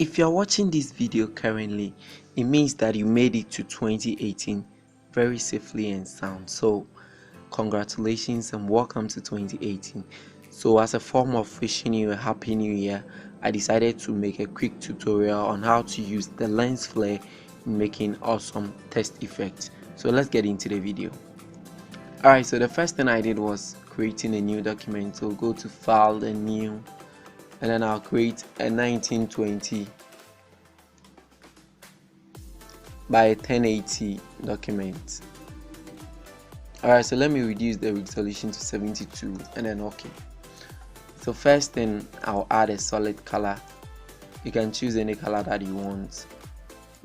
If you're watching this video currently, it means that you made it to 2018 very safely and sound. So congratulations and welcome to 2018. So as a form of wishing you a happy new year, I decided to make a quick tutorial on how to use the lens flare in making awesome test effects. So let's get into the video. Alright, so the first thing I did was creating a new document. So go to File and New, and then I'll create a 1920 by 1080 document. Alright, so let me reduce the resolution to 72 and then OK. So first thing, I'll add a solid color. You can choose any color that you want,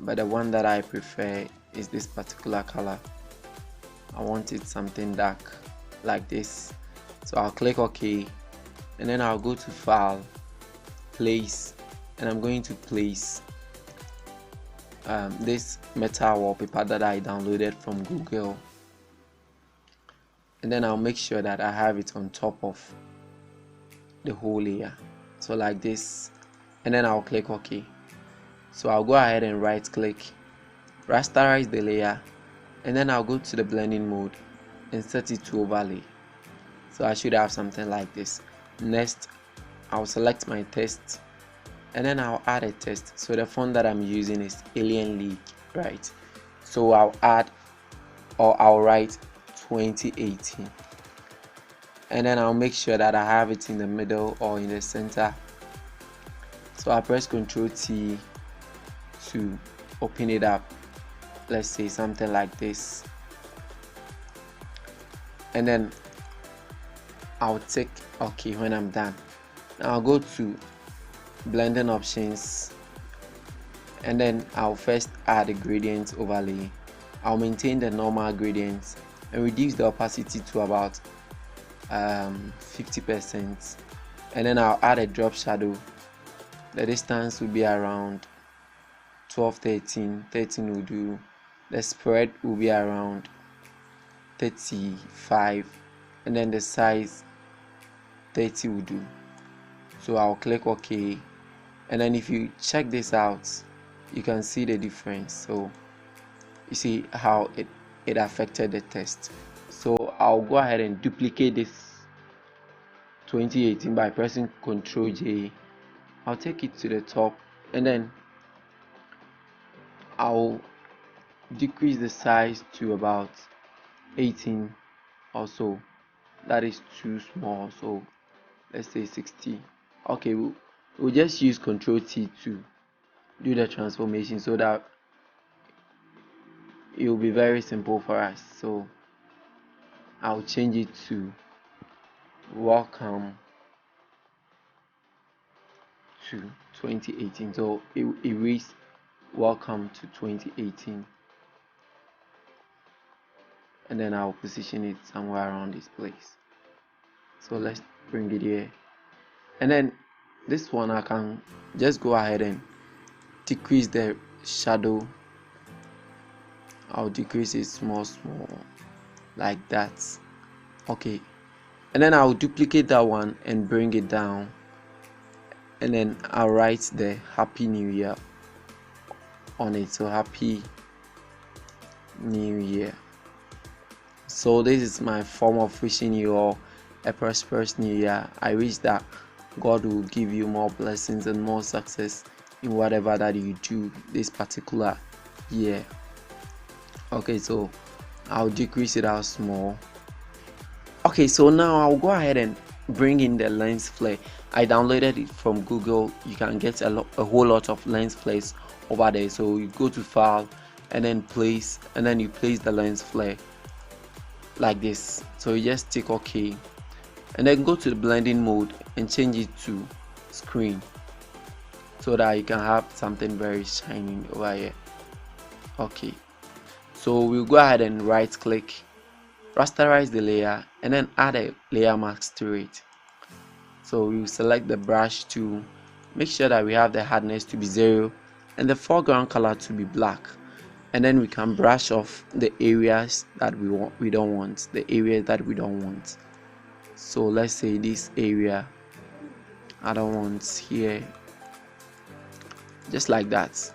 but the one that I prefer is this particular color. I want it something dark like this. So I'll click OK, and then I'll go to File, Place, and I'm going to place this metal wallpaper that I downloaded from Google, and then I'll make sure that I have it on top of the whole layer, so like this, and then I'll click OK. So I'll go ahead and right click, rasterize the layer, and then I'll go to the blending mode and set it to overlay. So I should have something like this. Next, I'll select my text, and then I'll add a text. So the font that I'm using is Alien League, right? So I'll write 2018, and then I'll make sure that I have it in the middle or in the center. So I press Ctrl T to open it up, let's say something like this, and then I'll tick OK when I'm done. Now I'll go to blending options, and then I'll first add a gradient overlay. I'll maintain the normal gradient and reduce the opacity to about 50%, and then I'll add a drop shadow. The distance will be around 12, 13 will do. The spread will be around 35, and then the size 30 will do. So I'll click OK, and then if you check this out, you can see the difference. So you see how it affected the test. So I'll go ahead and duplicate this 2018 by pressing Ctrl J. I'll take it to the top, and then I'll decrease the size to about 18 or so. That is too small, so let's say 60. Okay, we'll just use Ctrl T to do the transformation so that it will be very simple for us. So I'll change it to Welcome to 2018. So it reads Welcome to 2018, and then I'll position it somewhere around this place. So let's bring it here, and then this one I can just go ahead and decrease the shadow. I'll decrease it small like that. Okay, and then I'll duplicate that one and bring it down, and then I'll write the Happy New Year on it. So Happy New Year. So this is my form of wishing you all a prosperous new year. I wish that God will give you more blessings and more success in whatever that you do this particular year. Okay, so I'll decrease it out small. Okay, so now I'll go ahead and bring in the lens flare. I downloaded it from Google. You can get a whole lot of lens flares over there. So you go to File, and then Place, and then you place the lens flare like this. So you just tick OK, and then go to the blending mode and change it to Screen, so that you can have something very shiny over here. Okay, so we'll go ahead and right click, rasterize the layer, and then add a layer mask to it. So we'll select the brush tool, make sure that we have the hardness to be 0 and the foreground color to be black, and then we can brush off the areas that we don't want. So let's say this area I don't want here. just like that.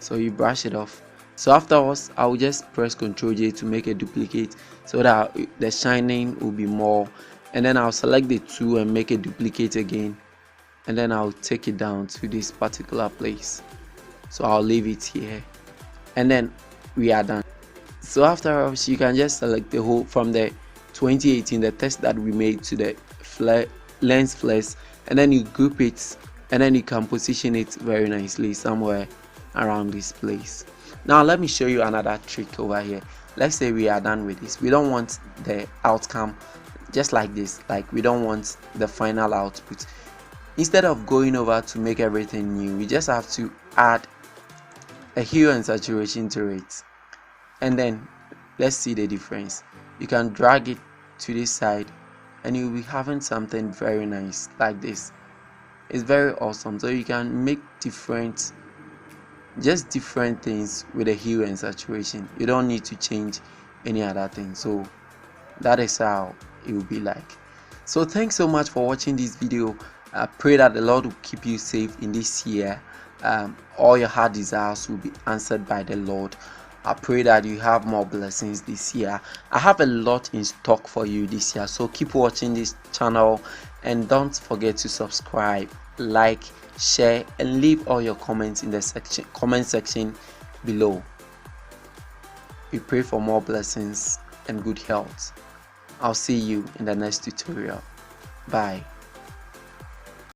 So you brush it off. So afterwards, I will just press Ctrl J to make a duplicate so that the shining will be more, and then I'll select the two and make a duplicate again, and then I'll take it down to this particular place. So I'll leave it here, and then we are done. So afterwards, you can just select the whole from the 2018, the test that we made, to the lens flares, and then you group it, and then you can position it very nicely somewhere around this place. Now let me show you another trick over here. Let's say we are done with this. We don't want the outcome just like this, like we don't want the final output. Instead of going over to make everything new, we just have to add a hue and saturation to it, and then let's see the difference. You can drag it to this side and you'll be having something very nice like this. It's very awesome. So you can make different things with the hue and saturation. You don't need to change any other thing. So that is how it will be like. So thanks so much for watching this video. I pray that the Lord will keep you safe in this year. All your heart desires will be answered by the Lord. I pray that you have more blessings this year. I have a lot in stock for you this year, so keep watching this channel and don't forget to subscribe, like, share, and leave all your comments in the comment section below. We pray for more blessings and good health. I'll see you in the next tutorial. Bye.